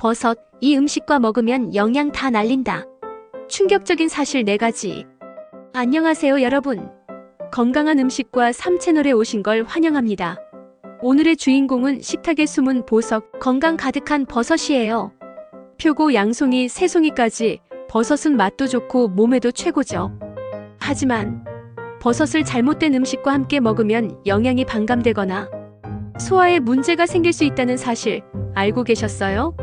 버섯, 이 음식과 먹으면 영양 다 날린다. 충격적인 사실 4가지. 안녕하세요 여러분. 건강한 음식과 3채널에 오신 걸 환영합니다. 오늘의 주인공은 식탁에 숨은 보석, 건강 가득한 버섯이에요. 표고, 양송이, 새송이까지 버섯은 맛도 좋고 몸에도 최고죠. 하지만 버섯을 잘못된 음식과 함께 먹으면 영양이 반감되거나 소화에 문제가 생길 수 있다는 사실 알고 계셨어요?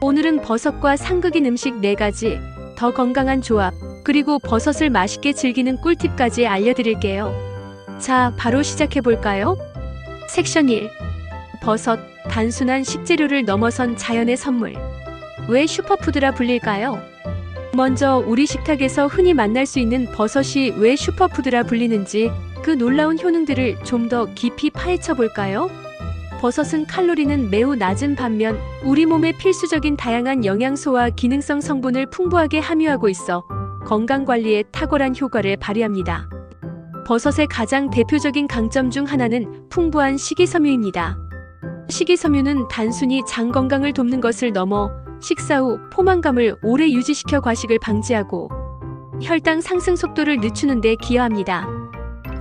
오늘은 버섯과 상극인 음식 4가지, 더 건강한 조합, 그리고 버섯을 맛있게 즐기는 꿀팁까지 알려드릴게요. 자, 바로 시작해볼까요? 섹션 1. 버섯, 단순한 식재료를 넘어선 자연의 선물. 왜 슈퍼푸드라 불릴까요? 먼저 우리 식탁에서 흔히 만날 수 있는 버섯이 왜 슈퍼푸드라 불리는지 그 놀라운 효능들을 좀 더 깊이 파헤쳐 볼까요? 버섯은 칼로리는 매우 낮은 반면 우리 몸에 필수적인 다양한 영양소와 기능성 성분을 풍부하게 함유하고 있어 건강관리에 탁월한 효과를 발휘합니다. 버섯의 가장 대표적인 강점 중 하나는 풍부한 식이섬유입니다. 식이섬유는 단순히 장 건강을 돕는 것을 넘어 식사 후 포만감을 오래 유지시켜 과식을 방지하고 혈당 상승 속도를 늦추는 데 기여합니다.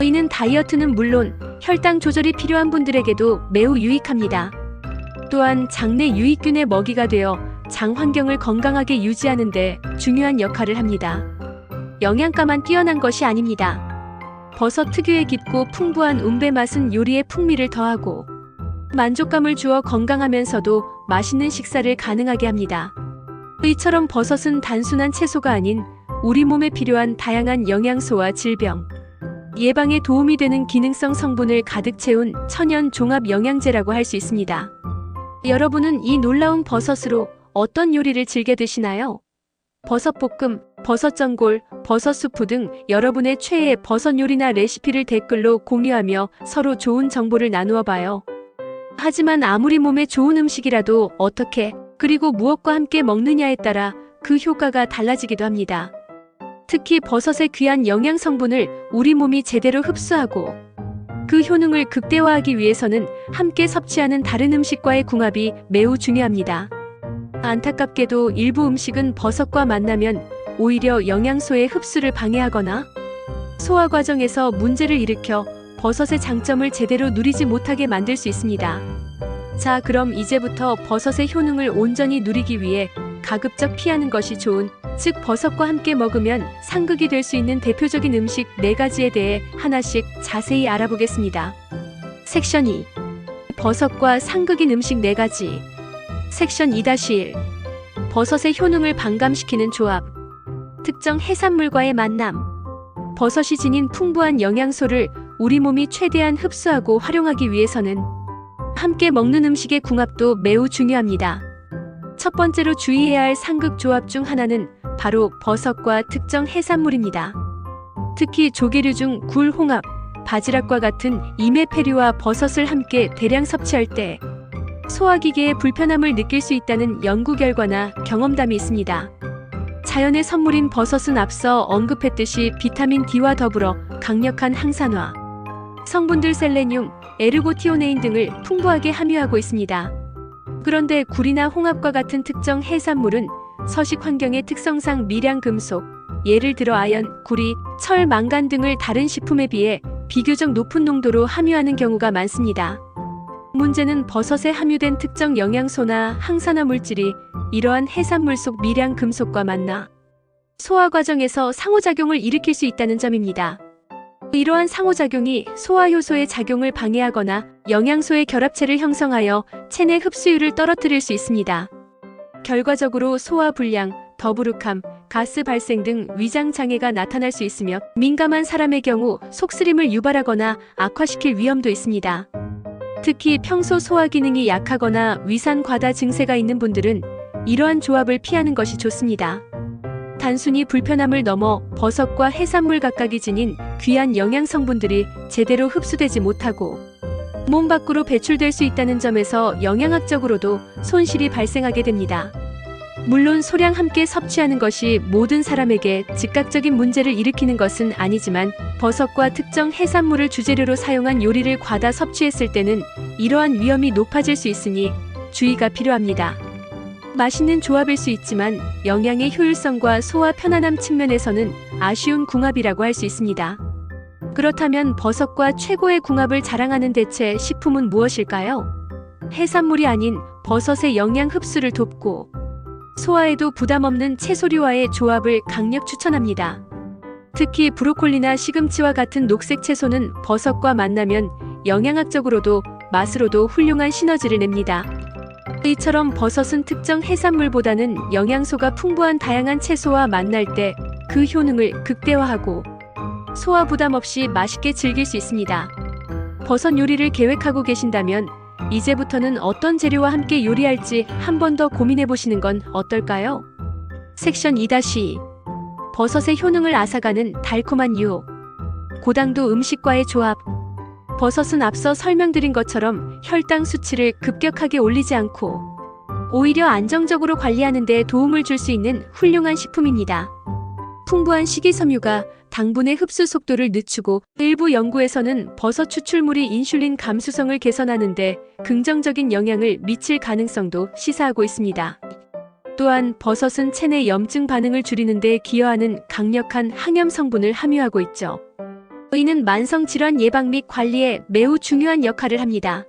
이는 다이어트는 물론 혈당 조절이 필요한 분들에게도 매우 유익합니다. 또한 장내 유익균의 먹이가 되어 장 환경을 건강하게 유지하는 데 중요한 역할을 합니다. 영양가만 뛰어난 것이 아닙니다. 버섯 특유의 깊고 풍부한 운배 맛은 요리에 풍미를 더하고 만족감을 주어 건강하면서도 맛있는 식사를 가능하게 합니다. 이처럼 버섯은 단순한 채소가 아닌 우리 몸에 필요한 다양한 영양소와 질병 예방에 도움이 되는 기능성 성분을 가득 채운 천연 종합 영양제라고 할 수 있습니다. 여러분은 이 놀라운 버섯으로 어떤 요리를 즐겨 드시나요? 버섯볶음, 버섯전골, 버섯수프 등 여러분의 최애 버섯 요리나 레시피를 댓글로 공유하며 서로 좋은 정보를 나누어 봐요. 하지만 아무리 몸에 좋은 음식이라도 어떻게, 그리고 무엇과 함께 먹느냐에 따라 그 효과가 달라지기도 합니다. 특히 버섯의 귀한 영양 성분을 우리 몸이 제대로 흡수하고 그 효능을 극대화하기 위해서는 함께 섭취하는 다른 음식과의 궁합이 매우 중요합니다. 안타깝게도 일부 음식은 버섯과 만나면 오히려 영양소의 흡수를 방해하거나 소화 과정에서 문제를 일으켜 버섯의 장점을 제대로 누리지 못하게 만들 수 있습니다. 자, 그럼 이제부터 버섯의 효능을 온전히 누리기 위해 가급적 피하는 것이 좋은, 즉 버섯과 함께 먹으면 상극이 될 수 있는 대표적인 음식 4가지에 대해 하나씩 자세히 알아보겠습니다. 섹션 2. 버섯과 상극인 음식 4가지. 섹션 2-1. 버섯의 효능을 반감시키는 조합. 특정 해산물과의 만남. 버섯이 지닌 풍부한 영양소를 우리 몸이 최대한 흡수하고 활용하기 위해서는 함께 먹는 음식의 궁합도 매우 중요합니다. 첫 번째로 주의해야 할 상극 조합 중 하나는 바로 버섯과 특정 해산물입니다. 특히 조개류 중 굴, 홍합, 바지락과 같은 이메페류와 버섯을 함께 대량 섭취할 때 소화기계에 불편함을 느낄 수 있다는 연구 결과나 경험담이 있습니다. 자연의 선물인 버섯은 앞서 언급했듯이 비타민 D와 더불어 강력한 항산화 성분들 셀레늄, 에르고티오네인 등을 풍부하게 함유하고 있습니다. 그런데 굴이나 홍합과 같은 특정 해산물은 서식 환경의 특성상 미량 금속, 예를 들어 아연, 구리, 철, 망간 등을 다른 식품에 비해 비교적 높은 농도로 함유하는 경우가 많습니다. 문제는 버섯에 함유된 특정 영양소나 항산화 물질이 이러한 해산물 속 미량 금속과 만나 소화 과정에서 상호작용을 일으킬 수 있다는 점입니다. 이러한 상호작용이 소화 효소의 작용을 방해하거나 영양소의 결합체를 형성하여 체내 흡수율을 떨어뜨릴 수 있습니다. 결과적으로 소화 불량, 더부룩함, 가스 발생 등 위장 장애가 나타날 수 있으며 민감한 사람의 경우 속쓰림을 유발하거나 악화시킬 위험도 있습니다. 특히 평소 소화 기능이 약하거나 위산 과다 증세가 있는 분들은 이러한 조합을 피하는 것이 좋습니다. 단순히 불편함을 넘어 버섯과 해산물 각각이 지닌 귀한 영양 성분들이 제대로 흡수되지 못하고 몸 밖으로 배출될 수 있다는 점에서 영양학적으로도 손실이 발생하게 됩니다. 물론 소량 함께 섭취하는 것이 모든 사람에게 즉각적인 문제를 일으키는 것은 아니지만 버섯과 특정 해산물을 주재료로 사용한 요리를 과다 섭취했을 때는 이러한 위험이 높아질 수 있으니 주의가 필요합니다. 맛있는 조합일 수 있지만 영양의 효율성과 소화 편안함 측면에서는 아쉬운 궁합이라고 할 수 있습니다. 그렇다면 버섯과 최고의 궁합을 자랑하는 대체 식품은 무엇일까요? 해산물이 아닌 버섯의 영양 흡수를 돕고 소화에도 부담 없는 채소류와의 조합을 강력 추천합니다. 특히 브로콜리나 시금치와 같은 녹색 채소는 버섯과 만나면 영양학적으로도 맛으로도 훌륭한 시너지를 냅니다. 이처럼 버섯은 특정 해산물보다는 영양소가 풍부한 다양한 채소와 만날 때 그 효능을 극대화하고 소화 부담 없이 맛있게 즐길 수 있습니다. 버섯 요리를 계획하고 계신다면 이제부터는 어떤 재료와 함께 요리할지 한 번 더 고민해 보시는 건 어떨까요? 섹션 2-2 버섯의 효능을 앗아가는 달콤한 유혹. 고당도 음식과의 조합. 버섯은 앞서 설명드린 것처럼 혈당 수치를 급격하게 올리지 않고 오히려 안정적으로 관리하는 데 도움을 줄 수 있는 훌륭한 식품입니다. 풍부한 식이섬유가 당분의 흡수 속도를 늦추고 일부 연구에서는 버섯 추출물이 인슐린 감수성을 개선하는 데 긍정적인 영향을 미칠 가능성도 시사하고 있습니다. 또한 버섯은 체내 염증 반응을 줄이는 데 기여하는 강력한 항염 성분을 함유하고 있죠. 이는 만성 질환 예방 및 관리에 매우 중요한 역할을 합니다.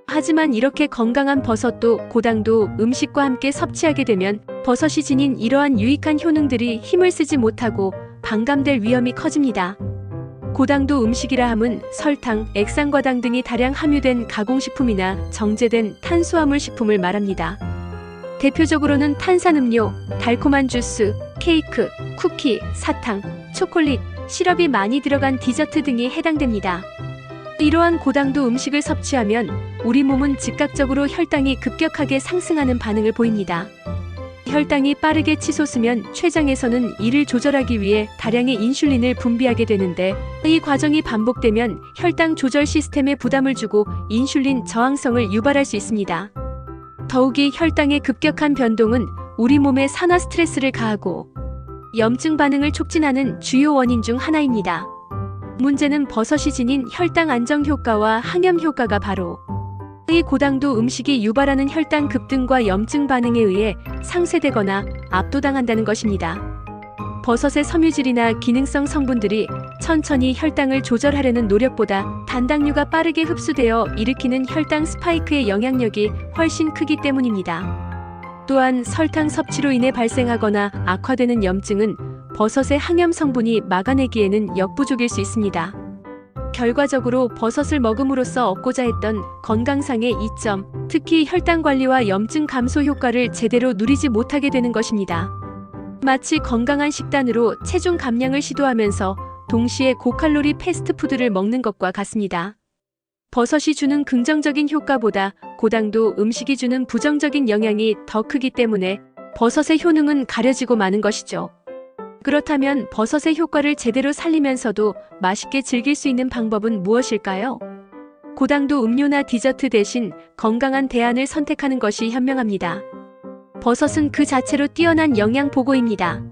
하지만 이렇게 건강한 버섯도 고당도 음식과 함께 섭취하게 되면 버섯이 지닌 이러한 유익한 효능들이 힘을 쓰지 못하고 반감될 위험이 커집니다. 고당도 음식이라 함은 설탕, 액상과당 등이 다량 함유된 가공식품이나 정제된 탄수화물 식품을 말합니다. 대표적으로는 탄산음료, 달콤한 주스, 케이크, 쿠키, 사탕, 초콜릿, 시럽이 많이 들어간 디저트 등이 해당됩니다. 이러한 고당도 음식을 섭취하면 우리 몸은 즉각적으로 혈당이 급격하게 상승하는 반응을 보입니다. 혈당이 빠르게 치솟으면 췌장에서는 이를 조절하기 위해 다량의 인슐린을 분비하게 되는데 이 과정이 반복되면 혈당 조절 시스템에 부담을 주고 인슐린 저항성을 유발할 수 있습니다. 더욱이 혈당의 급격한 변동은 우리 몸에 산화 스트레스를 가하고 염증 반응을 촉진하는 주요 원인 중 하나입니다. 문제는 버섯이 지닌 혈당 안정 효과와 항염 효과가 바로 이 고당도 음식이 유발하는 혈당 급등과 염증 반응에 의해 상쇄되거나 압도당한다는 것입니다. 버섯의 섬유질이나 기능성 성분들이 천천히 혈당을 조절하려는 노력보다 단당류가 빠르게 흡수되어 일으키는 혈당 스파이크의 영향력이 훨씬 크기 때문입니다. 또한 설탕 섭취로 인해 발생하거나 악화되는 염증은 버섯의 항염 성분이 막아내기에는 역부족일 수 있습니다. 결과적으로 버섯을 먹음으로써 얻고자 했던 건강상의 이점, 특히 혈당 관리와 염증 감소 효과를 제대로 누리지 못하게 되는 것입니다. 마치 건강한 식단으로 체중 감량을 시도하면서 동시에 고칼로리 패스트푸드를 먹는 것과 같습니다. 버섯이 주는 긍정적인 효과보다 고당도 음식이 주는 부정적인 영향이 더 크기 때문에 버섯의 효능은 가려지고 마는 것이죠. 그렇다면 버섯의 효과를 제대로 살리면서도 맛있게 즐길 수 있는 방법은 무엇일까요? 고당도 음료나 디저트 대신 건강한 대안을 선택하는 것이 현명합니다. 버섯은 그 자체로 뛰어난 영양 보고입니다.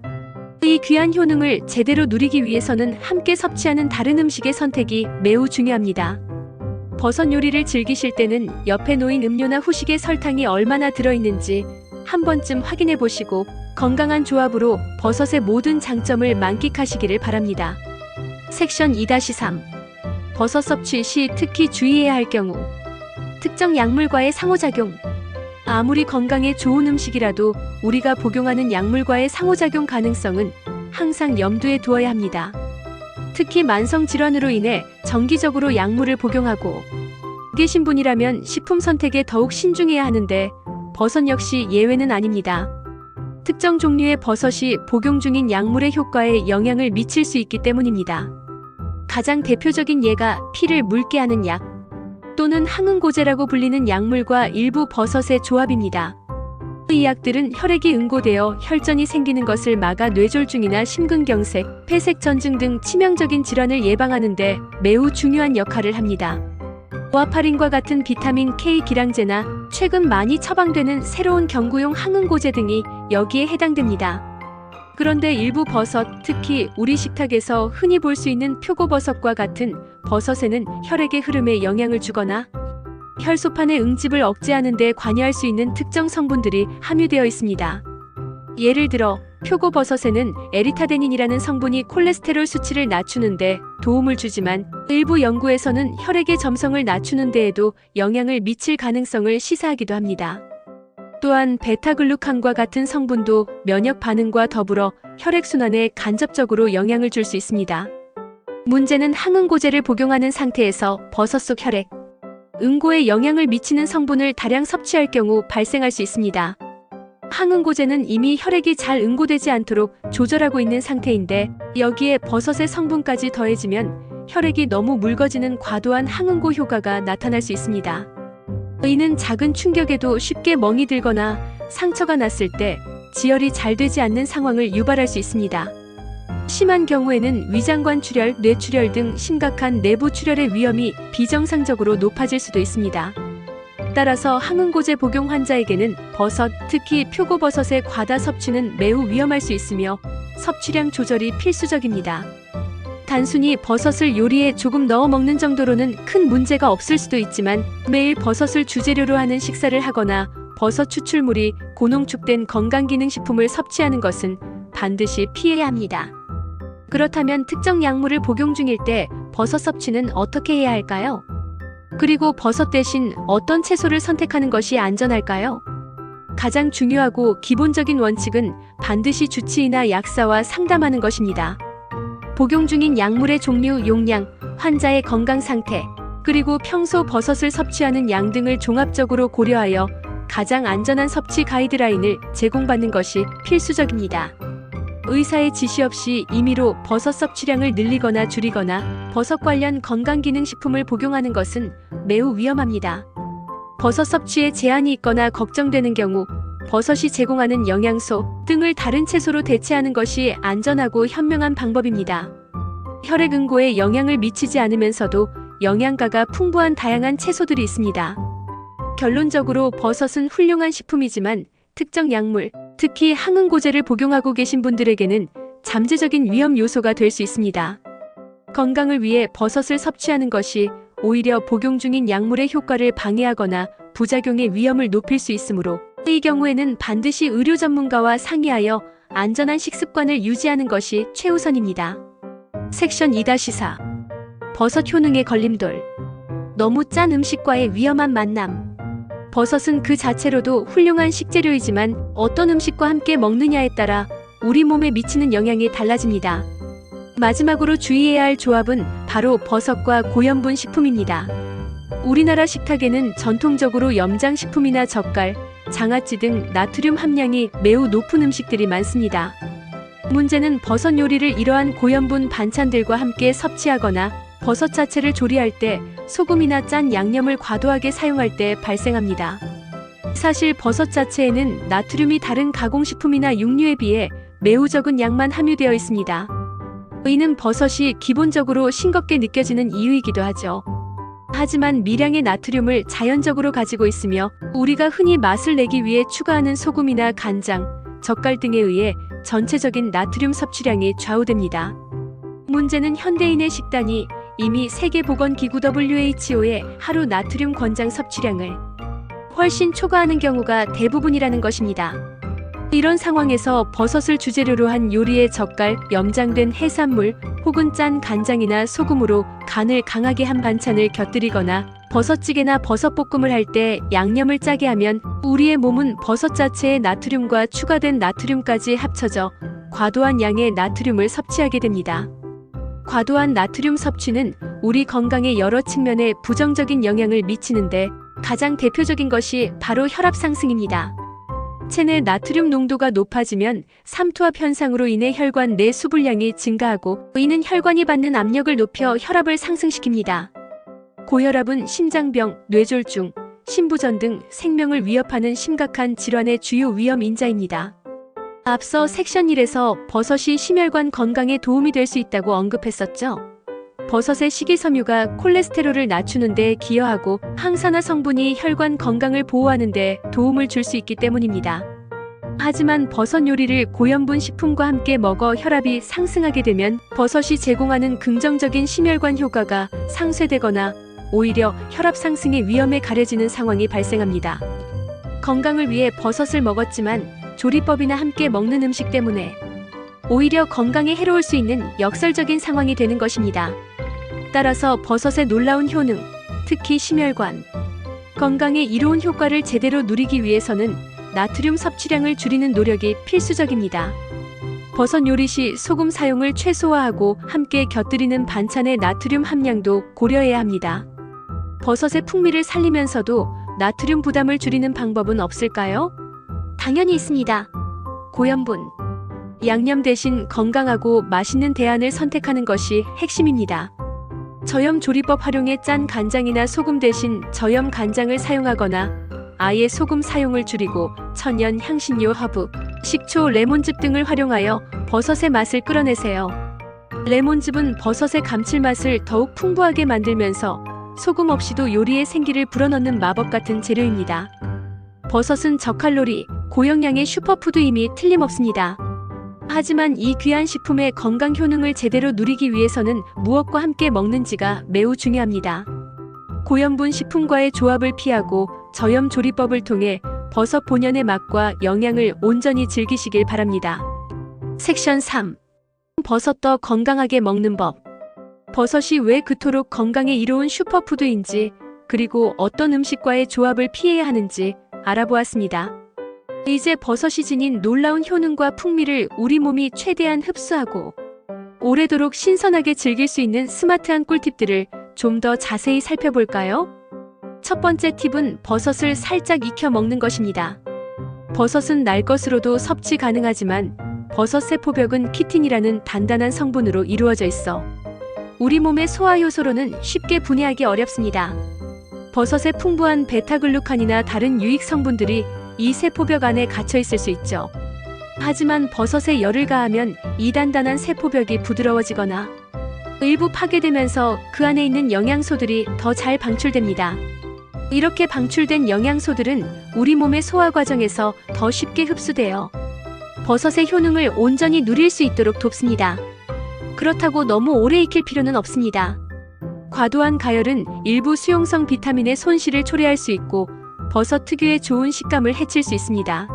이 귀한 효능을 제대로 누리기 위해서는 함께 섭취하는 다른 음식의 선택이 매우 중요합니다. 버섯 요리를 즐기실 때는 옆에 놓인 음료나 후식에 설탕이 얼마나 들어있는지 한 번쯤 확인해 보시고 건강한 조합으로 버섯의 모든 장점을 만끽하시기를 바랍니다. 섹션 2-3 버섯 섭취 시 특히 주의해야 할 경우 특정 약물과의 상호작용. 아무리 건강에 좋은 음식이라도 우리가 복용하는 약물과의 상호작용 가능성은 항상 염두에 두어야 합니다. 특히 만성 질환으로 인해 정기적으로 약물을 복용하고 계신 분이라면 식품 선택에 더욱 신중해야 하는데 버섯 역시 예외는 아닙니다. 특정 종류의 버섯이 복용 중인 약물의 효과에 영향을 미칠 수 있기 때문입니다. 가장 대표적인 예가 피를 묽게 하는 약 또는 항응고제라고 불리는 약물과 일부 버섯의 조합입니다. 이 약들은 혈액이 응고되어 혈전이 생기는 것을 막아 뇌졸중이나 심근경색, 폐색전증 등 치명적인 질환을 예방하는 데 매우 중요한 역할을 합니다. 와파린과 같은 비타민 K 기량제나 최근 많이 처방되는 새로운 경구용 항응고제 등이 여기에 해당됩니다. 그런데 일부 버섯, 특히 우리 식탁에서 흔히 볼 수 있는 표고버섯과 같은 버섯에는 혈액의 흐름에 영향을 주거나 혈소판의 응집을 억제하는 데 관여할 수 있는 특정 성분들이 함유되어 있습니다. 예를 들어 표고버섯에는 에리타데닌이라는 성분이 콜레스테롤 수치를 낮추는데 도움을 주지만 일부 연구에서는 혈액의 점성을 낮추는 데에도 영향을 미칠 가능성을 시사하기도 합니다. 또한 베타글루칸과 같은 성분도 면역 반응과 더불어 혈액순환에 간접적으로 영향을 줄 수 있습니다. 문제는 항응고제를 복용하는 상태에서 버섯 속 혈액, 응고에 영향을 미치는 성분을 다량 섭취할 경우 발생할 수 있습니다. 항응고제는 이미 혈액이 잘 응고되지 않도록 조절하고 있는 상태인데 여기에 버섯의 성분까지 더해지면 혈액이 너무 묽어지는 과도한 항응고 효과가 나타날 수 있습니다. 이는 작은 충격에도 쉽게 멍이 들거나 상처가 났을 때 지혈이 잘 되지 않는 상황을 유발할 수 있습니다. 심한 경우에는 위장관 출혈, 뇌출혈 등 심각한 내부 출혈의 위험이 비정상적으로 높아질 수도 있습니다. 따라서 항응고제 복용 환자에게는 버섯, 특히 표고버섯의 과다 섭취는 매우 위험할 수 있으며 섭취량 조절이 필수적입니다. 단순히 버섯을 요리에 조금 넣어 먹는 정도로는 큰 문제가 없을 수도 있지만 매일 버섯을 주재료로 하는 식사를 하거나 버섯 추출물이 고농축된 건강기능식품을 섭취하는 것은 반드시 피해야 합니다. 그렇다면 특정 약물을 복용 중일 때 버섯 섭취는 어떻게 해야 할까요? 그리고 버섯 대신 어떤 채소를 선택하는 것이 안전할까요? 가장 중요하고 기본적인 원칙은 반드시 주치의나 약사와 상담하는 것입니다. 복용 중인 약물의 종류, 용량, 환자의 건강 상태, 그리고 평소 버섯을 섭취하는 양 등을 종합적으로 고려하여 가장 안전한 섭취 가이드라인을 제공받는 것이 필수적입니다. 의사의 지시 없이 임의로 버섯 섭취량을 늘리거나 줄이거나 버섯 관련 건강기능식품을 복용하는 것은 매우 위험합니다. 버섯 섭취에 제한이 있거나 걱정되는 경우 버섯이 제공하는 영양소 등을 다른 채소로 대체하는 것이 안전하고 현명한 방법입니다. 혈액 응고에 영향을 미치지 않으면서도 영양가가 풍부한 다양한 채소들이 있습니다. 결론적으로 버섯은 훌륭한 식품이지만 특정 약물, 특히 항응고제를 복용하고 계신 분들에게는 잠재적인 위험 요소가 될 수 있습니다. 건강을 위해 버섯을 섭취하는 것이 오히려 복용 중인 약물의 효과를 방해하거나 부작용의 위험을 높일 수 있으므로 이 경우에는 반드시 의료 전문가와 상의하여 안전한 식습관을 유지하는 것이 최우선입니다. 섹션 2-4 버섯 효능의 걸림돌. 너무 짠 음식과의 위험한 만남. 버섯은 그 자체로도 훌륭한 식재료이지만 어떤 음식과 함께 먹느냐에 따라 우리 몸에 미치는 영향이 달라집니다. 마지막으로 주의해야 할 조합은 바로 버섯과 고염분 식품입니다. 우리나라 식탁에는 전통적으로 염장식품이나 젓갈, 장아찌 등 나트륨 함량이 매우 높은 음식들이 많습니다. 문제는 버섯 요리를 이러한 고염분 반찬들과 함께 섭취하거나 버섯 자체를 조리할 때 소금이나 짠 양념을 과도하게 사용할 때 발생합니다. 사실 버섯 자체에는 나트륨이 다른 가공식품이나 육류에 비해 매우 적은 양만 함유되어 있습니다. 이는 버섯이 기본적으로 싱겁게 느껴지는 이유이기도 하죠. 하지만 미량의 나트륨을 자연적으로 가지고 있으며 우리가 흔히 맛을 내기 위해 추가하는 소금이나 간장, 젓갈 등에 의해 전체적인 나트륨 섭취량이 좌우됩니다. 문제는 현대인의 식단이 이미 세계보건기구 WHO의 하루 나트륨 권장 섭취량을 훨씬 초과하는 경우가 대부분이라는 것입니다. 이런 상황에서 버섯을 주재료로 한 요리에 젓갈, 염장된 해산물 혹은 짠 간장이나 소금으로 간을 강하게 한 반찬을 곁들이거나 버섯찌개나 버섯볶음을 할 때 양념을 짜게 하면 우리의 몸은 버섯 자체의 나트륨과 추가된 나트륨까지 합쳐져 과도한 양의 나트륨을 섭취하게 됩니다. 과도한 나트륨 섭취는 우리 건강에 여러 측면에 부정적인 영향을 미치는데 가장 대표적인 것이 바로 혈압 상승입니다. 체내 나트륨 농도가 높아지면 삼투압 현상으로 인해 혈관 내 수분량이 증가하고 이는 혈관이 받는 압력을 높여 혈압을 상승시킵니다. 고혈압은 심장병, 뇌졸중, 심부전 등 생명을 위협하는 심각한 질환의 주요 위험 인자입니다. 앞서 섹션 1에서 버섯이 심혈관 건강에 도움이 될 수 있다고 언급했었죠. 버섯의 식이섬유가 콜레스테롤을 낮추는 데 기여하고 항산화 성분이 혈관 건강을 보호하는 데 도움을 줄 수 있기 때문입니다. 하지만 버섯 요리를 고염분 식품과 함께 먹어 혈압이 상승하게 되면 버섯이 제공하는 긍정적인 심혈관 효과가 상쇄되거나 오히려 혈압 상승의 위험에 가려지는 상황이 발생합니다. 건강을 위해 버섯을 먹었지만 조리법이나 함께 먹는 음식 때문에 오히려 건강에 해로울 수 있는 역설적인 상황이 되는 것입니다. 따라서 버섯의 놀라운 효능, 특히 심혈관, 건강에 이로운 효과를 제대로 누리기 위해서는 나트륨 섭취량을 줄이는 노력이 필수적입니다. 버섯 요리 시 소금 사용을 최소화하고 함께 곁들이는 반찬의 나트륨 함량도 고려해야 합니다. 버섯의 풍미를 살리면서도 나트륨 부담을 줄이는 방법은 없을까요? 당연히 있습니다. 고염분. 양념 대신 건강하고 맛있는 대안을 선택하는 것이 핵심입니다. 저염 조리법 활용해 짠 간장이나 소금 대신 저염 간장을 사용하거나 아예 소금 사용을 줄이고 천연, 향신료, 허브, 식초, 레몬즙 등을 활용하여 버섯의 맛을 끌어내세요. 레몬즙은 버섯의 감칠맛을 더욱 풍부하게 만들면서 소금 없이도 요리에 생기를 불어넣는 마법 같은 재료입니다. 버섯은 저칼로리, 고영양의 슈퍼푸드임이 틀림없습니다. 하지만 이 귀한 식품의 건강 효능을 제대로 누리기 위해서는 무엇과 함께 먹는지가 매우 중요합니다. 고염분 식품과의 조합을 피하고 저염 조리법을 통해 버섯 본연의 맛과 영양을 온전히 즐기시길 바랍니다. 섹션 3. 버섯도 건강하게 먹는 법. 버섯이 왜 그토록 건강에 이로운 슈퍼푸드인지, 그리고 어떤 음식과의 조합을 피해야 하는지 알아보았습니다. 이제 버섯이 지닌 놀라운 효능과 풍미를 우리 몸이 최대한 흡수하고 오래도록 신선하게 즐길 수 있는 스마트한 꿀팁들을 좀 더 자세히 살펴볼까요? 첫 번째 팁은 버섯을 살짝 익혀 먹는 것입니다. 버섯은 날 것으로도 섭취 가능하지만 버섯 세포벽은 키틴이라는 단단한 성분으로 이루어져 있어 우리 몸의 소화 효소로는 쉽게 분해하기 어렵습니다. 버섯의 풍부한 베타글루칸이나 다른 유익 성분들이 이 세포벽 안에 갇혀 있을 수 있죠. 하지만 버섯에 열을 가하면 이 단단한 세포벽이 부드러워지거나 일부 파괴되면서 그 안에 있는 영양소들이 더 잘 방출됩니다. 이렇게 방출된 영양소들은 우리 몸의 소화 과정에서 더 쉽게 흡수되어 버섯의 효능을 온전히 누릴 수 있도록 돕습니다. 그렇다고 너무 오래 익힐 필요는 없습니다. 과도한 가열은 일부 수용성 비타민의 손실을 초래할 수 있고 버섯 특유의 좋은 식감을 해칠 수 있습니다.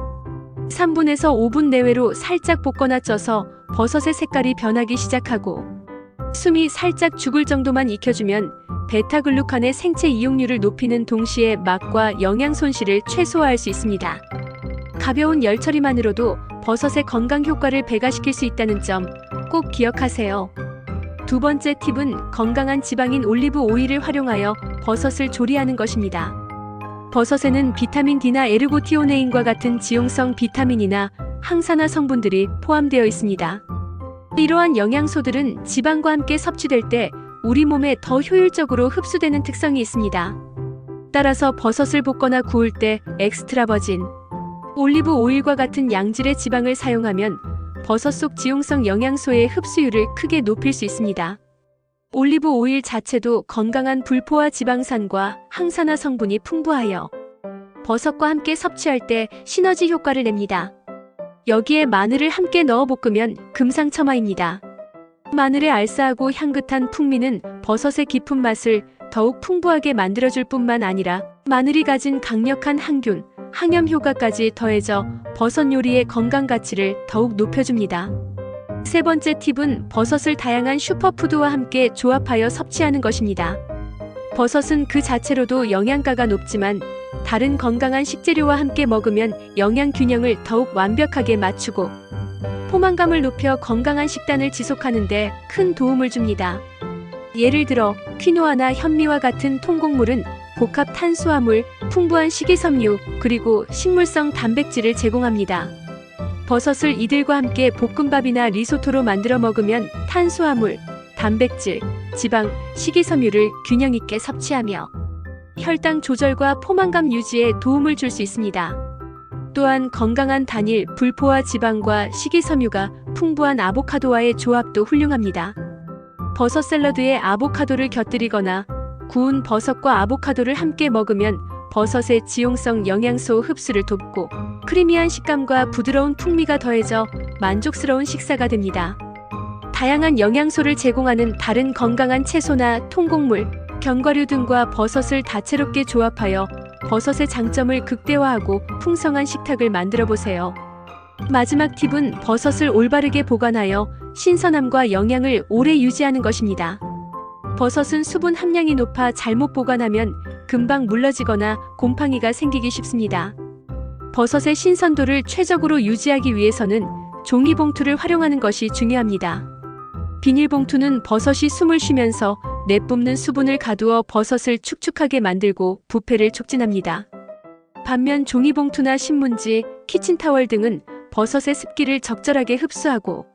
3분에서 5분 내외로 살짝 볶거나 쪄서 버섯의 색깔이 변하기 시작하고 숨이 살짝 죽을 정도만 익혀주면 베타글루칸의 생체 이용률을 높이는 동시에 맛과 영양 손실을 최소화할 수 있습니다. 가벼운 열 처리만으로도 버섯의 건강 효과를 배가시킬 수 있다는 점 꼭 기억하세요. 두 번째 팁은 건강한 지방인 올리브 오일을 활용하여 버섯을 조리하는 것입니다. 버섯에는 비타민 D나 에르고티오네인과 같은 지용성 비타민이나 항산화 성분들이 포함되어 있습니다. 이러한 영양소들은 지방과 함께 섭취될 때 우리 몸에 더 효율적으로 흡수되는 특성이 있습니다. 따라서 버섯을 볶거나 구울 때 엑스트라 버진 올리브 오일과 같은 양질의 지방을 사용하면 버섯 속 지용성 영양소의 흡수율을 크게 높일 수 있습니다. 올리브 오일 자체도 건강한 불포화 지방산과 항산화 성분이 풍부하여 버섯과 함께 섭취할 때 시너지 효과를 냅니다. 여기에 마늘을 함께 넣어 볶으면 금상첨화입니다. 마늘의 알싸하고 향긋한 풍미는 버섯의 깊은 맛을 더욱 풍부하게 만들어줄 뿐만 아니라 마늘이 가진 강력한 항균, 항염 효과까지 더해져 버섯 요리의 건강 가치를 더욱 높여줍니다. 세 번째 팁은 버섯을 다양한 슈퍼푸드와 함께 조합하여 섭취하는 것입니다. 버섯은 그 자체로도 영양가가 높지만 다른 건강한 식재료와 함께 먹으면 영양 균형을 더욱 완벽하게 맞추고 포만감을 높여 건강한 식단을 지속하는 데 큰 도움을 줍니다. 예를 들어 퀴노아나 현미와 같은 통곡물은 복합 탄수화물, 풍부한 식이섬유, 그리고 식물성 단백질을 제공합니다. 버섯을 이들과 함께 볶음밥이나 리소토로 만들어 먹으면 탄수화물, 단백질, 지방, 식이섬유를 균형 있게 섭취하며 혈당 조절과 포만감 유지에 도움을 줄 수 있습니다. 또한 건강한 단일, 불포화 지방과 식이섬유가 풍부한 아보카도와의 조합도 훌륭합니다. 버섯 샐러드에 아보카도를 곁들이거나 구운 버섯과 아보카도를 함께 먹으면 버섯의 지용성 영양소 흡수를 돕고 크리미한 식감과 부드러운 풍미가 더해져 만족스러운 식사가 됩니다. 다양한 영양소를 제공하는 다른 건강한 채소나 통곡물, 견과류 등과 버섯을 다채롭게 조합하여 버섯의 장점을 극대화하고 풍성한 식탁을 만들어 보세요. 마지막 팁은 버섯을 올바르게 보관하여 신선함과 영양을 오래 유지하는 것입니다. 버섯은 수분 함량이 높아 잘못 보관하면 금방 물러지거나 곰팡이가 생기기 쉽습니다. 버섯의 신선도를 최적으로 유지하기 위해서는 종이봉투를 활용하는 것이 중요합니다. 비닐봉투는 버섯이 숨을 쉬면서 내뿜는 수분을 가두어 버섯을 축축하게 만들고 부패를 촉진합니다. 반면 종이봉투나 신문지, 키친타월 등은 버섯의 습기를 적절하게 흡수하고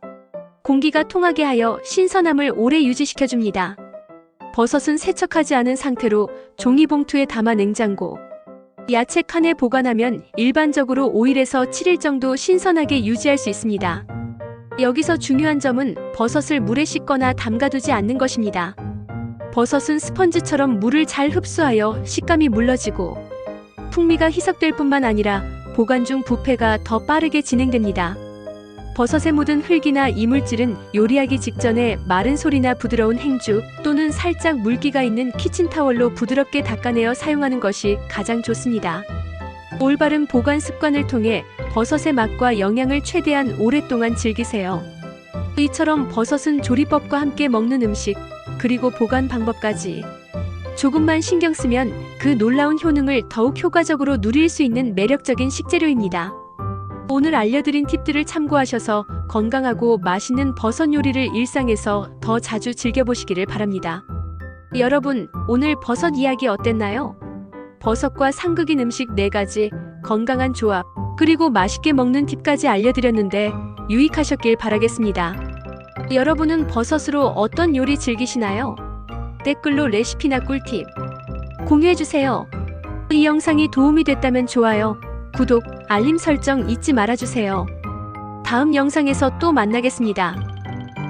공기가 통하게 하여 신선함을 오래 유지시켜줍니다. 버섯은 세척하지 않은 상태로 종이봉투에 담아 냉장고, 야채 칸에 보관하면 일반적으로 5일에서 7일 정도 신선하게 유지할 수 있습니다. 여기서 중요한 점은 버섯을 물에 씻거나 담가두지 않는 것입니다. 버섯은 스펀지처럼 물을 잘 흡수하여 식감이 물러지고 풍미가 희석될 뿐만 아니라 보관 중 부패가 더 빠르게 진행됩니다. 버섯에 묻은 흙이나 이물질은 요리하기 직전에 마른 솔이나 부드러운 행주 또는 살짝 물기가 있는 키친타월로 부드럽게 닦아내어 사용하는 것이 가장 좋습니다. 올바른 보관 습관을 통해 버섯의 맛과 영양을 최대한 오랫동안 즐기세요. 이처럼 버섯은 조리법과 함께 먹는 음식, 그리고 보관 방법까지 조금만 신경 쓰면 그 놀라운 효능을 더욱 효과적으로 누릴 수 있는 매력적인 식재료입니다. 오늘 알려드린 팁들을 참고하셔서 건강하고 맛있는 버섯 요리를 일상에서 더 자주 즐겨보시기를 바랍니다. 여러분, 오늘 버섯 이야기 어땠나요? 버섯과 상극인 음식 4가지, 건강한 조합, 그리고 맛있게 먹는 팁까지 알려드렸는데 유익하셨길 바라겠습니다. 여러분은 버섯으로 어떤 요리 즐기시나요? 댓글로 레시피나 꿀팁 공유해주세요. 이 영상이 도움이 됐다면 좋아요, 구독, 알림 설정 잊지 말아주세요. 다음 영상에서 또 만나겠습니다.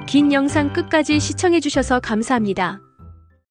긴 영상 끝까지 시청해주셔서 감사합니다.